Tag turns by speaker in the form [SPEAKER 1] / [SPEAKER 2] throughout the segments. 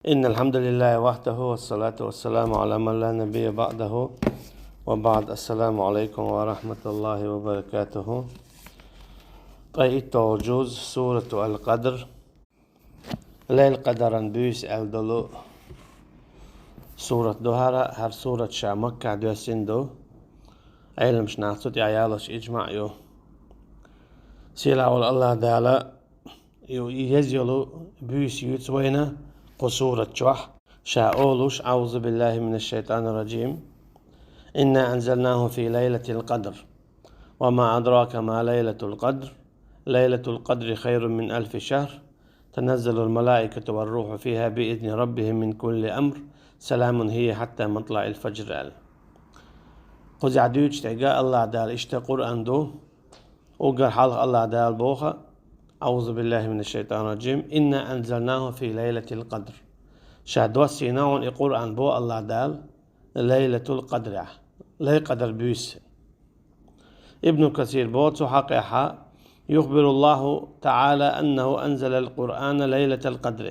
[SPEAKER 1] إن الحمد لله وحده والصلاة والسلام على من لا نبي بعده وبعد. السلام عليكم ورحمة الله وبركاته. طيب توجوز سورة القدر ليل قدرن بيس الدلو سورة دهرة هر سورة شامكة دوسندو علم شناعتو عيالش إجمع يو سيلا الله دالا يو يزيلو بيس يتوينه قصورة شوح شاولوش أعوذ بالله من الشيطان الرجيم. إنا أنزلناه في ليلة القدر وما أدراك ما ليلة القدر. ليلة القدر خير من 1000 شهر. تنزل الملائكة والروح فيها بإذن ربهم من كل أمر. سلام هي حتى مطلع الفجر. قز عدوش تقى الله دال اشتا قرآن دو وقر حلق الله دال بوخا. أعوذ بالله من الشيطان الرجيم. إنا أنزلناه في ليلة القدر. شادوا سيناون القرآن بو الله دال ليلة القدر لي قدر بيس. ابن كثير بوت حقيقة يخبر الله تعالى أنه أنزل القرآن ليلة القدر.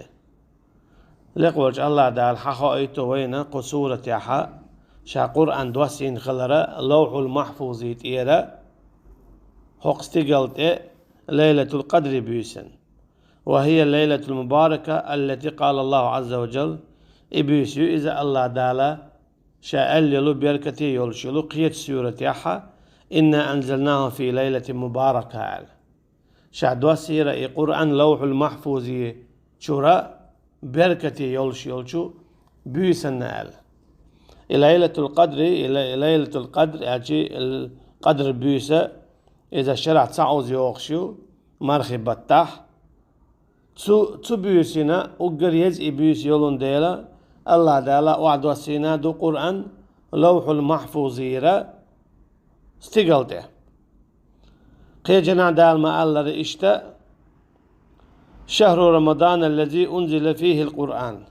[SPEAKER 1] لقوج الله دال حقائته وين قصورة يحا شا قرآن دوسين خلرا لوح المحفوظ يتيرا حقستقلت ليلة القدر بيسن، وهي الليلة المباركة التي قال الله عز وجل إبيسيو إذا الله دالا شاء يلو بيركتي يلشلو قيت سورة يحا إنا أنزلناه في ليلة مباركة شاء دوسيرة قرآن لوح المحفوظ شورا بيركتي يلشو بيسن ليلة القدر ليلة القدر أجي القدر بيسة إذا شرع تعوز يوخشو مرخي بطاح تو بيوسينا أقر يزئي بيوس يولون ديلا الله دالا وعد وسينا دو قرآن لوح المحفوظيرا استقلته قيجنا دال ما الله رئيشتا شهر رمضان الذي أنزل فيه القرآن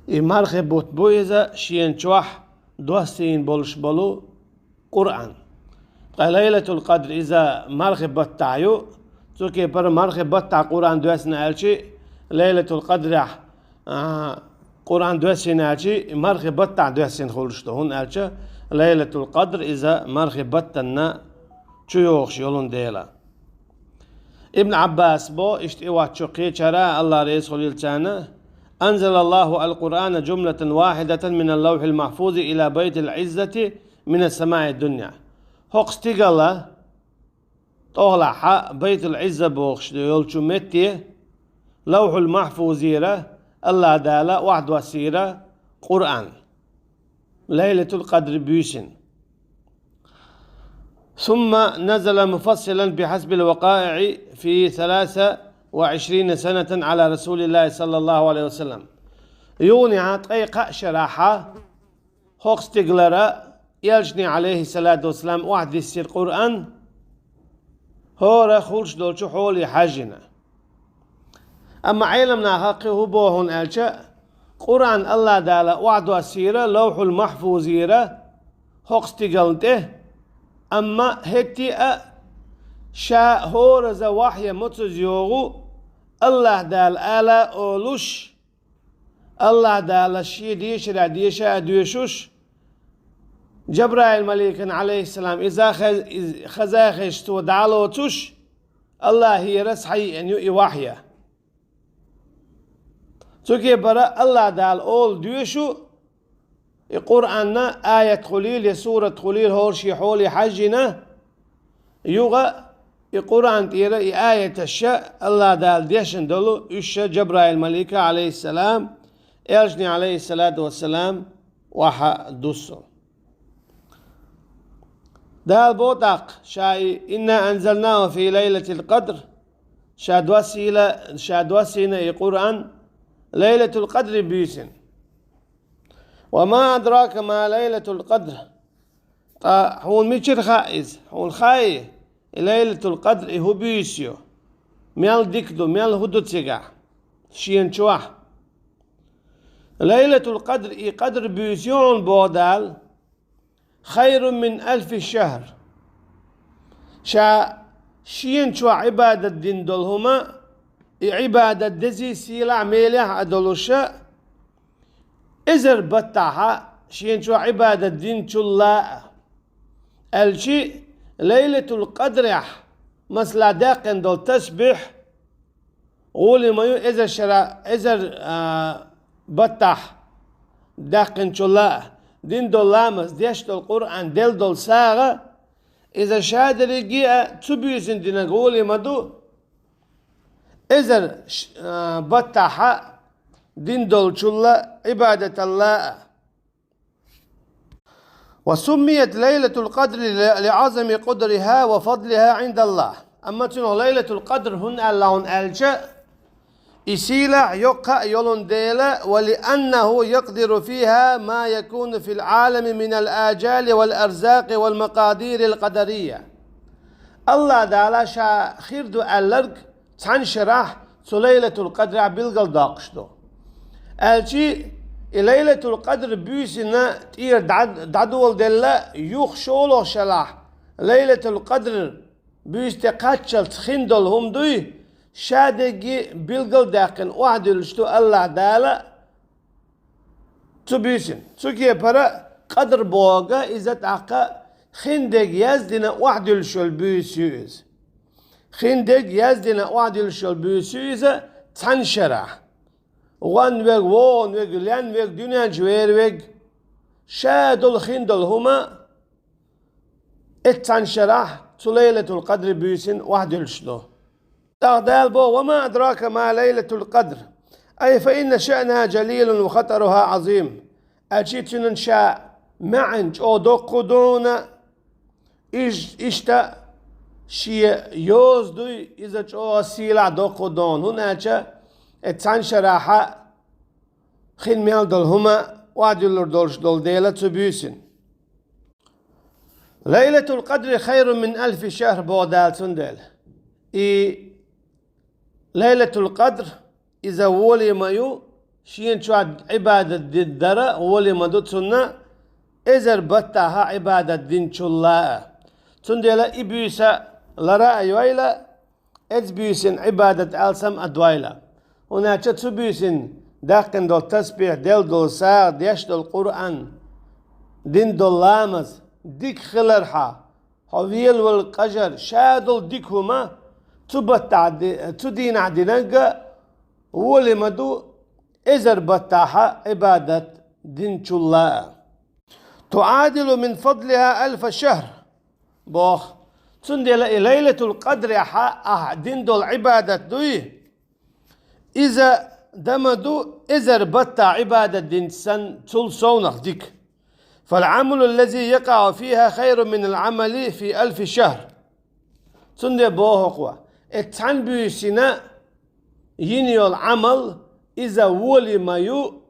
[SPEAKER 1] مرخي بوت بويزا شين شوح دوستين بولش بلو قرآن ليلة القدر إذا مرخي بطايو توكي بر مرخي بطع قرآن دوسنا ألشي ليلة القدر قرآن دوسنا ألشي مرخي بطع دوسين خلشتو هون ألشي ليلة القدر إذا مرخي بطنا تشيوخش يولون ديلا. ابن عباس بو اشتئوات شقي شراء الله رئيس خليل تانا أنزل الله القرآن جملة واحدة من اللوح المحفوظ إلى بيت العزة من السماء الدنيا. هوكستيغالا طولع بيت العزة بوخش يولشو متي لوح المحفوظيرة الله دالا وعد وسيرة قرآن ليلة القدر بيسن. ثم نزل مفصلا بحسب الوقائع في 23 سنة على رسول الله صلى الله عليه وسلم. يوني عطيقة شراحة هوكستيغلرا يلجني عليه الصلاة والسلام وعد يسير قرآن هورا خولش دولشو حولي حاجنا. أما علمنا حقه بوهن ألشا قرآن الله دالا وعد وسيرة لوح المحفوظيرة هوكستيغلته أما هتي شا هورا زا وحي متزيوغو الله دال آلا أولوش الله دالا شي ديشرا ديشا ديشوش جبرائيل ملك عليه السلام إذا خزاخش ودعالو توش الله هي رسحي أن يؤي وحيه توكي برا الله دال أول ديشو القرآن آية خليل سورة خليل هورشي حولي حجنا يوغا القرآن تيرا آية الشاء الله دال ديشن دولو إشا جبرائيل ملك عليه السلام إلجني عليه الصلاة والسلام وحا دوسو دال بوتاق شاي إنا أنزلناه في ليلة القدر شادوسينا القرآن ليلة القدر بيسن. وما أدراك ما ليلة القدر هون ميشر خائز هون خاي ليلة القدر هو بيسيو ميال ديكدو ميال هدو تسيقع شين شواح ليلة القدر قدر بيسيون بودال خير من 1000 شهر. شا شين شو عبادة الدين دولهما عبادة دزي سيلا ميلح أدولوشا إزر بطاحة شين شو عبادة دين الله الشي ليلة القدر مثلا داقن دول تسبح قولي ما يو إزر شرا إزر بطاح داقن شلا دين دول لامس ديش دول القرآن دل دول ساغة إذا شادر يجي تبيسن دينا قولي ما دو إزر بطاحة دين دول شلا عبادة الله. وسميت ليلة القدر لعظم قدرها وفضلها عند الله. أما تنو ليلة القدر هن اللون ألجأ إسيلا يقع يولون ديلا ولأنه يقدر فيها ما يكون في العالم من الآجال والأرزاق والمقادير القدرية. الله دالا شا خير دو ألرق تنشرح ليلة القدر بلغل داقشدو ألشي ليلة القدر بيسنا تير دادول دلا يخشولو شلاح ليلة القدر بيستقاتشل تخندل هم دوي شادقي بلغل داقن وعدلشتو الله دالا تبيسن تسوكي برا قدر بوغا إذا تعقى خندق يزدنا وعدلشو البيسيوز خندق يزدنا وعدلشو البيسيوز تنشرح وان ويك وون ويك لان ويك دنيا جوير ويك شادل خندل هما اتنشرح ليلة القدر بيسن وعدلشتو تغدال بو وما أدراك ما ليلة القدر أي فإن شأنها جليل وخطرها عظيم أجيت ننشاء معنج أو دقودون إشتا شي يوزدوي إذا جو سيلا دقودون هنا تنشرح خين ميال دول هما وعدلور دولش دول ديلا تبيسن ليلة القدر خير من 1000 شهر بودال تندل ليلة القدر إذا ولي مايو شين شواد عبادة دين درا ولي ما دوتسنا إذا بتاها عبادة دين شلا تندلا إبيسا لرا أيويلا إذ عبادة ألسم أدويلا هنا تبيسن داقن دول تسبيح دل دول ساغ ديش دول قرآن دين دول لامز ديك خلرها حويل والقجر شادل ديك هما تدين عدناقا ولي مدو إزر بتاحة عبادة دين الله تعادل من فضلها 1000 شهر بوخ تندل ليلة القدر دين دول عبادة دوي إذا دمدو إزر بتا عبادة دين سن تلصونخ ديك فالعمل الذي يقع فيها خير من العمل في 1000 شهر تندل بوهقوا اتعن بيسنا ينيو العمل إذا ولي مايو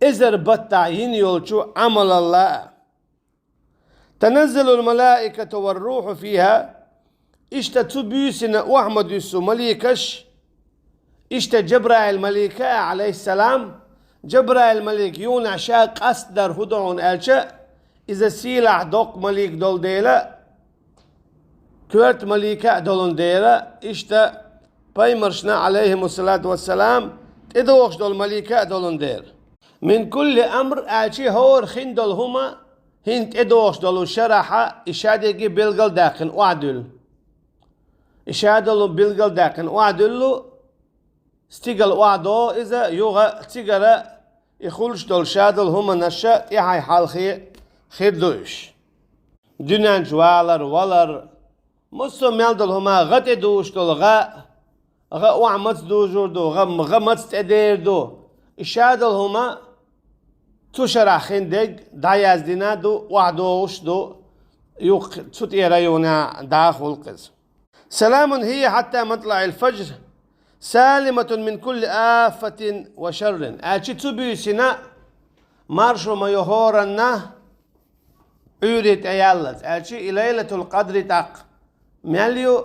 [SPEAKER 1] إزر بتا ينيو شو عمل الله تنزل الملائكة والروح فيها اشتا بيسنا وأحمد يسو مليكش اشتا جبرائيل الملائكة عليه السلام جبرائيل الملك يونا شاق أصدر هدعون ألشا إذا سيلع دوق مليك دول ديلا كورت مليكة دولون ديلا اشتا بايمرشنا عليهم الصلاة والسلام تدوخش دول مليكة دولون دير من كل أمر ألشي هور خين دول هما هنت ادوخش دولو شرحة إشادة بلغل داقن وعدل إشادة بلغل داقن وعدل استيقل وعدو إذا يوغا تيقرا يخولش دول شادل هما نشا يحي حال خير دوش دنان جوالر ولر مصو ميالدل هما غت دوش دول غا وعمت دوجور دو غا مت تدير دو إشادل هما تشرح خندق داياز دينا دو وعدوش دو يوق تطير يونا داخل قز سلام هي حتى مطلع الفجر سالمة من كل آفة وشر أشي تبيسنا مارشو ما يهورنا عيرت أيالت أشي ليلة القدر تاق ماليو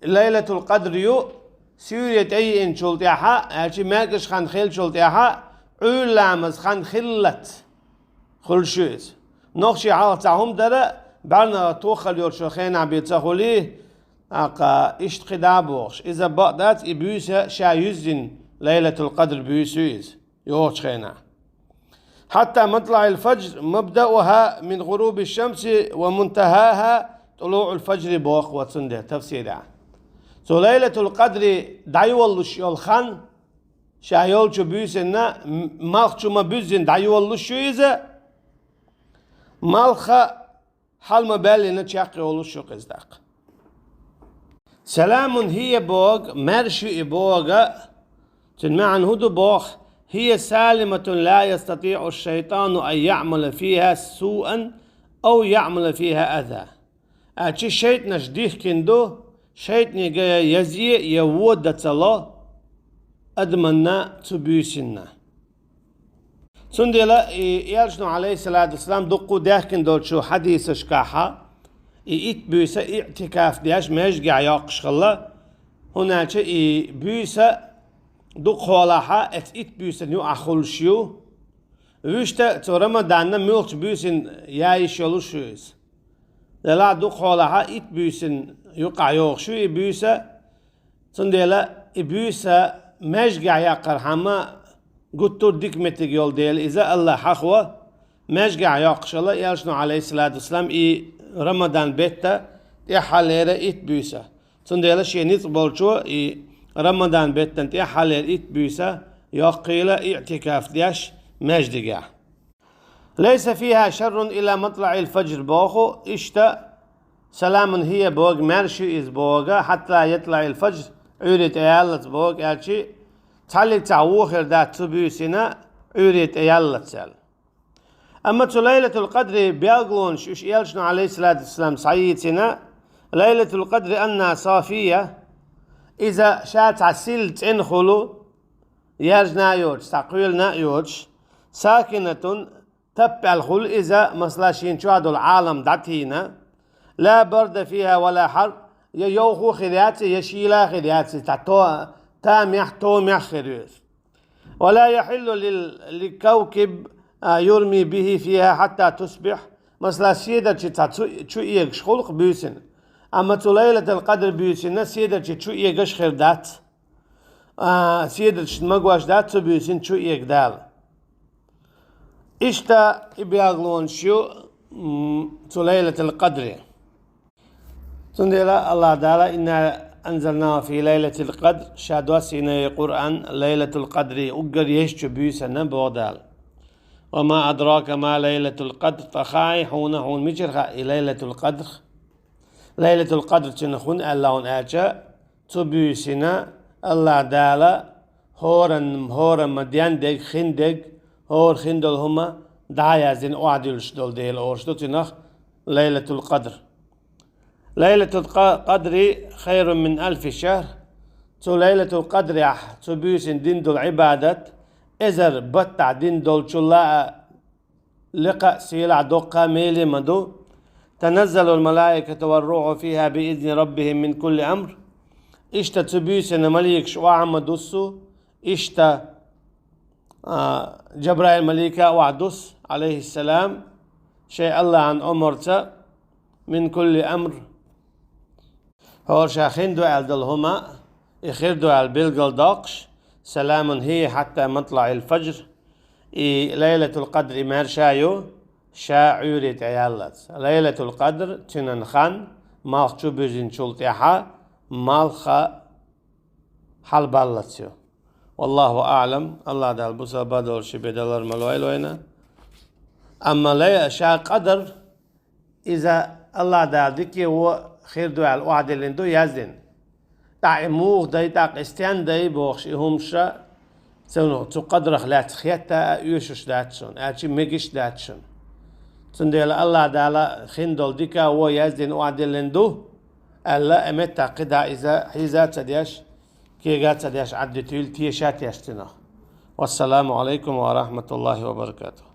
[SPEAKER 1] ليلة القدر يو سورية أي إن شلتيها أشي ماكش خان خيل شلتيها عيل لامز خان خلت خلشوز نخشي حالتهم درا بعنا توخل يرشو خينا بيتسخوليه أقا إشت قدابوش إذا بقدات إبوسة شايزن ليلة القدر بيسويز يوش خينا حتى مطلع الفجر مبدأها من غروب الشمس ومنتهاها طلوع الفجر بوخ وتصنده تفسيرها ليلة القدر دايولش يولخان شايولش بيسنا مالخشو ما بيزن دايولش يزا مالخا حال ما بالي نتشاقي ولش قزداق سلام هي بوغ مرشي بوغ تنمعن هدو بوغ هي سالمة لا يستطيع الشيطان أن يعمل فيها سوءا أو يعمل فيها أذى أتشي شيطان جديح كندو شيطان يزي يود تلا أدمنا تبيسنا سندلا يالشنو عليه الصلاة والسلام دقو داخن دول شو حديث شكاحة إيت بيسا اعتكاف دياش ميشقع ياقش خلا هناك بيسا دق خولاحة إت بيسا نيو أخلشيو ويشتا تو رمضان ميوخش بيسن يايش يلوشيوز لا دق خولاحة إت بيسن يقع يوخشو بيسا سندلا بيسا ميشقع ياقر حما قلتو ديك متك يول ديل إذا الله حخوة ميشقع ياقش الله يالشنو عليه الصلاة والسلام رمضان بيتا حاليرا إت بيسا سندلا شي نيطبولشو رمضان بيتا حالير إت بيسا يقيل اعتكاف دياش مجدقع ليس فيها شر إلى مطلع الفجر بوخو إشتا سلام هي بوغ مرشي إز بوغا حتى يطلع الفجر عورت إيالت بوغ ألشي تعلق تعوخر دا تبيسنا عورت إيالت سال أما ليلة القدر بيقولون شوش يالشنو عليه الصلاة والسلام صعيتنا ليلة القدر أنها صافية إذا شات عسلت انخلو يرجنا يوج تقويلنا يوج ساكنة تبع الخل إذا مسلاشين شوادو العالم داتينا لا برد فيها ولا حر يوخو خذياتي يشيلا خذياتي تامح تومح خريوس ولا يحل للكوكب يرمي به فيها حتى تصبح مثلا سيدة شو إيش خلق بيسن أما ليلة القدر بيسن سيدة شو إيش خير دات سيدة مقواش دات بيسن شو إيش دال إشتا بيغلون شو ليلة القدر تندلا الله تعالى إنا أنزلناه في ليلة القدر شادوسينا القرآن ليلة القدر أقر يشتو بيسن بودال وما أدراك ما ليلة القدر تخاي حون مجر ليلة القدر ليلة القدر تنخون اللون آجا تبيسنا الله دالا هورا مديان ديك خندق هور خندل هما دايا زين أعدل شدول ديل أورشدو تنخ ليلة القدر ليلة القدر خير من 1000 شهر ليلة القدر تبيسن دين دول عبادة إذا بتع دين دول شلا لقاء سيلع دقة ميلي مدو تنزل الملائكة والروح فيها بإذن ربهم من كل أمر إشتا تبيسن مليك شواع مدوسو إشتا جبرائيل مليكة وعدوس عليه السلام شيء الله عن أمرته من كل أمر هو شاخين دو عالدلهما إخير دو عالبلغل داقش سلام هي حتى مطلع الفجر ليلة القدر مرشايو شاعورة عيالات ليلة القدر تننخان مالخشو بجن شلطيحا مالخا حلبالتيو والله أعلم الله دال بوسا بدور شبيدالر ملويلوينا أما ليلة شا قدر إذا الله دال ديكي هو خير دو على الوعد اللي ندو يزن تاع موغ داي تاع استيان داي بوخش همشا سونو تو قدر خلات خيتا يوشش داتشون اتشي ميجش داتشون تندل الله دالا خندل ديكا هو يزن وعد اللي ندو الا امتا قدا اذا حيزات سدياش كي غات سدياش عدتيل تيشات يشتنا والسلام عليكم ورحمة الله وبركاته